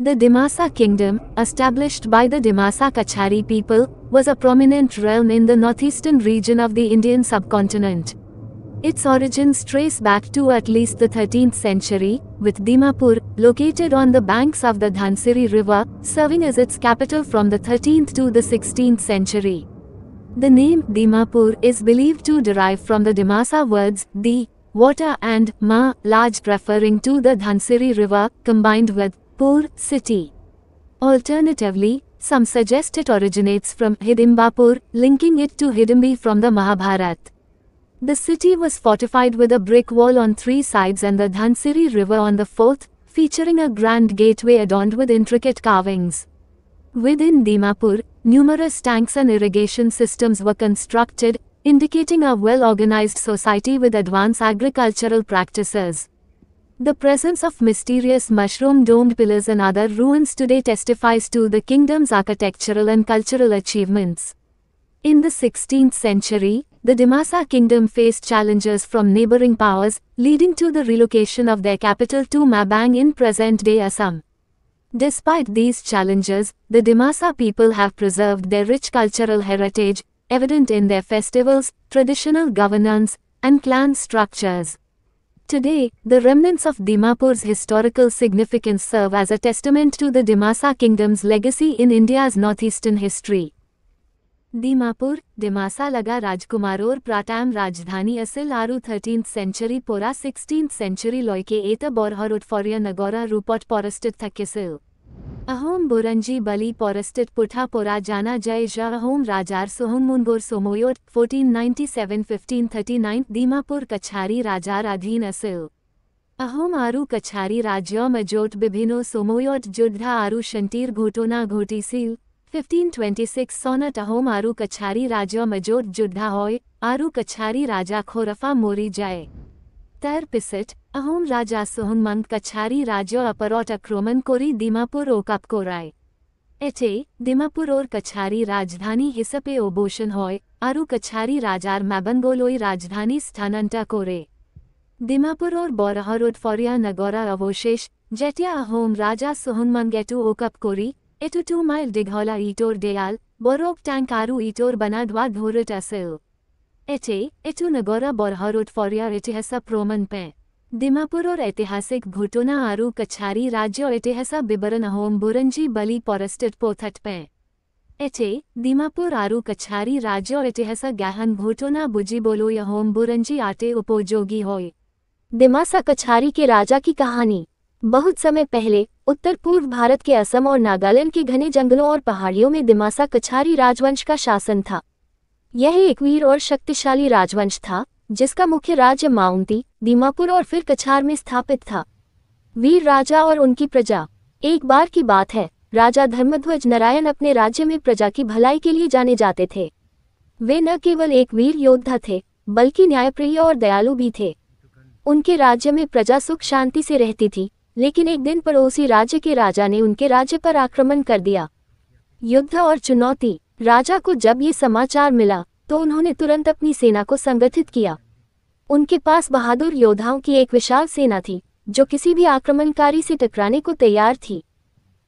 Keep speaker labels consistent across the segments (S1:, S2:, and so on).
S1: The Dimasa kingdom, established by the Dimasa Kachari people, was a prominent realm in the northeastern region of the Indian subcontinent. Its origins trace back to at least the 13th century, with Dimapur, located on the banks of the Dhansiri river, serving as its capital from the 13th to the 16th century. The name Dimapur is believed to derive from the Dimasa words di, water, and ma, large, referring to the Dhansiri river, combined with Pur, city. Alternatively, some suggest it originates from Hidimbapur, linking it to Hidimbi from the Mahabharata. The city was fortified with a brick wall on 3 sides and the Dhansiri river on the 4th, featuring a grand gateway adorned with intricate carvings. Within Dimapur, numerous tanks and irrigation systems were constructed, indicating a well-organized society with advanced agricultural practices. The presence of mysterious mushroom-domed pillars and other ruins today testifies to the kingdom's architectural and cultural achievements. In the 16th century, the Dimasa kingdom faced challenges from neighboring powers, leading to the relocation of their capital to Mabang in present-day Assam. Despite these challenges, the Dimasa people have preserved their rich cultural heritage, evident in their festivals, traditional governance, and clan structures. Today, the remnants of Dimapur's historical significance serve as a testament to the Dimasa kingdom's legacy in India's northeastern history. Dimapur, Dimasa laga Rajkumaror Pratam Rajdhani Asil Aru 13th century Pora 16th century Loike Eta Borharut Foria Nagora Rupot Porestit Thakisil. Ahom Buranji Bali Porestit Putha Pora Jana Jai Jah Ahom Rajar Sohum Munbur Somoyot 1497-1539 Dimapur Kachari Rajar Adhin Asil. Ahom Aru Kachari Rajya Majot Bibhino Somoyot Judha Aru Shantir Ghotona Ghotisil 1526 Sonat Ahom Aru Kachari Raja Majot Judha Hoy Aru Kachari Raja Khorafa Mori Jai. Ter Pisit, Ahom Raja Sohunmang Kachari Raja Aparot Akroman Kori Dimapur Okap Korai. Ete, Dimapur or Kachari Rajdhani Hisape Oboshan Hoy, Aru Kachari Rajar Mabangoloi Rajdhani Sthananta Kore. Dimapur or Boraharod Foria Nagora Avoshesh, Jetya Ahom Raja Sohunmang Etu Okap Kori, Etu 2 mile Dighola Itor Deal, Borok Tank Aru Itor Banadwa Dhorut Asil. Ete, Etu Nagora Borharut Foria Itihasa Proman Pe. Dimapur और ऐतिहासिक घुटोना आरू कछारी राज्य ऐतिहासा बिबरन अहोम बुरंजी बली पोरेस्टेट पोथट पे. एटे, दिमापुर आरू कछारी राज्य ऐतिहासा गहन घुटोना बुजी बोलो अहोम बुरंजी आटे उपयोगी होय.
S2: दिमासा कछारी के राजा की कहानी. बहुत समय पहले, उत्तर पूर्व भारत के असम और नागालैंड के घने जंगलों और पहाड़ियों में दिमासा कछारी राजवंश का शासन था. यह एक वीर और शक्तिशाली राजवंश था, जिसका मुख्य राज्य माउंटी, दीमापुर और फिर कछार में स्थापित था. वीर राजा और उनकी प्रजा. एक बार की बात है, राजा धर्मध्वज नारायण अपने राज्य में प्रजा की भलाई के लिए जाने जाते थे. वे न केवल एक वीर योद्धा थे, बल्कि न्यायप्रिय और दयालु भी थे. उनके राज्य में प्रजा सुख शांति से रहती थी, लेकिन एक दिन पड़ोसी राज्य के राजा ने उनके राज्य पर आक्रमण कर दिया. युद्ध और चुनौती. राजा को जब ये समाचार मिला, तो उन्होंने तुरंत अपनी सेना को संगठित किया. उनके पास बहादुर योद्धाओं की एक विशाल सेना थी, जो किसी भी आक्रमणकारी से टकराने को तैयार थी.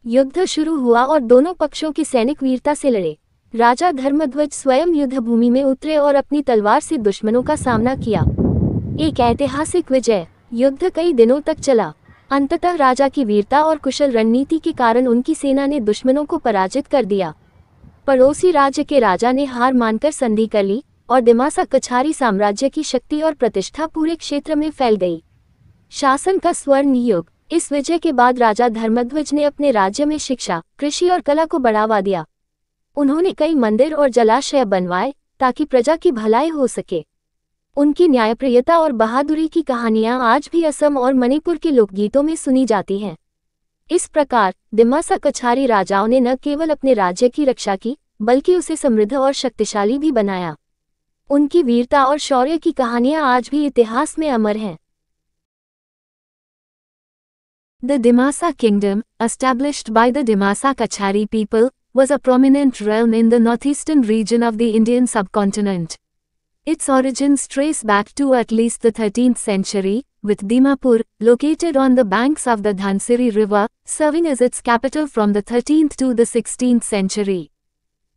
S2: युद्ध शुरू हुआ और दोनों पक्षों के सैनिक वीरता से लड़े. राजा धर्मध्वज स्वयं युद्धभूमि में उतरे और अपनी तलवार से दुश्मनों का सामना किया. एक ऐतिहासिक विजय. युद्ध कई दिनों तक चला. अंततः राजा की वीरता और कुशल रणनीति के कारण उनकी सेना ने दुश्मनों को पराजित कर दिया. पड़ोसी राज्य के राजा ने हार मानकर संधि कर ली, और दिमासा कछारी साम्राज्य की शक्ति और प्रतिष्ठा पूरे क्षेत्र में फैल गई. शासन का स्वर्ण युग. इस विजय के बाद राजा धर्मध्वज ने अपने राज्य में शिक्षा, कृषि और कला को बढ़ावा दिया. उन्होंने कई मंदिर और जलाशय बनवाए, ताकि प्रजा की भलाई हो सके. उनकी न्यायप्रियता और बहादुरी की कहानियां आज भी असम और मणिपुर के लोकगीतों में सुनी जाती हैं. इस प्रकार, दिमासा कछारी राजाओं ने न केवल अपने राज्य की रक्षा की, बल्कि उसे समृद्ध और शक्तिशाली भी बनाया. उनकी वीरता और शौर्य की कहानियां आज भी इतिहास में अमर हैं.
S1: The Dimasa kingdom, established by the Dimasa Kachari people, was a prominent realm in the northeastern region of the Indian subcontinent. Its origins trace back to at least the 13th century, with Dimapur, located on the banks of the Dhansiri river, serving as its capital from the 13th to the 16th century.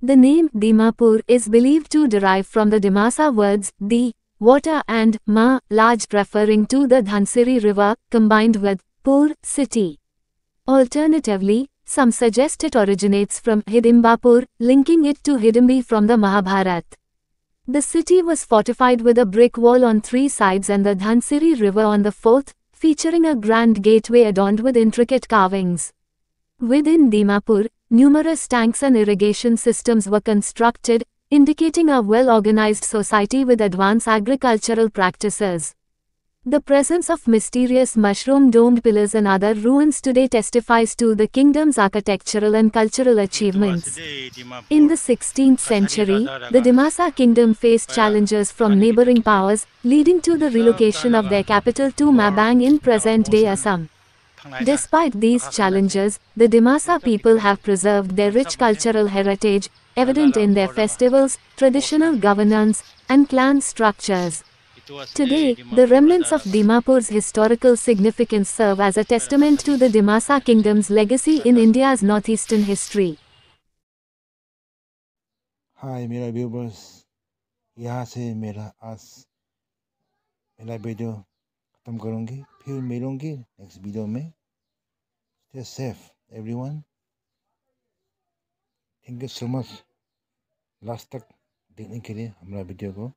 S1: The name Dimapur is believed to derive from the Dimasa words di, water, and ma, large, referring to the Dhansiri river, combined with pur, city. Alternatively, some suggest it originates from Hidimbapur, linking it to Hidimbi from the Mahabharata. The city was fortified with a brick wall on 3 sides and the Dhansiri river on the 4th, featuring a grand gateway adorned with intricate carvings. Within Dimapur, numerous tanks and irrigation systems were constructed, indicating a well-organized society with advanced agricultural practices. The presence of mysterious mushroom-domed pillars and other ruins today testifies to the kingdom's architectural and cultural achievements. In the 16th century, the Dimasa kingdom faced challenges from neighboring powers, leading to the relocation of their capital to Mabang in present-day Assam. Despite these challenges, the Dimasa people have preserved their rich cultural heritage, evident in their festivals, traditional governance, and clan structures. Today, the remnants of Dimapur's historical significance serve as a testament to the Dimasa kingdom's legacy in India's northeastern history.
S3: हाय मेरा viewers, यहाँ से मेरा video ख़त्म करूँगी, फिर मिलूँगी next video में। Stay safe everyone. Thank you so much last तक देखने के लिए हमारा वीडियो को।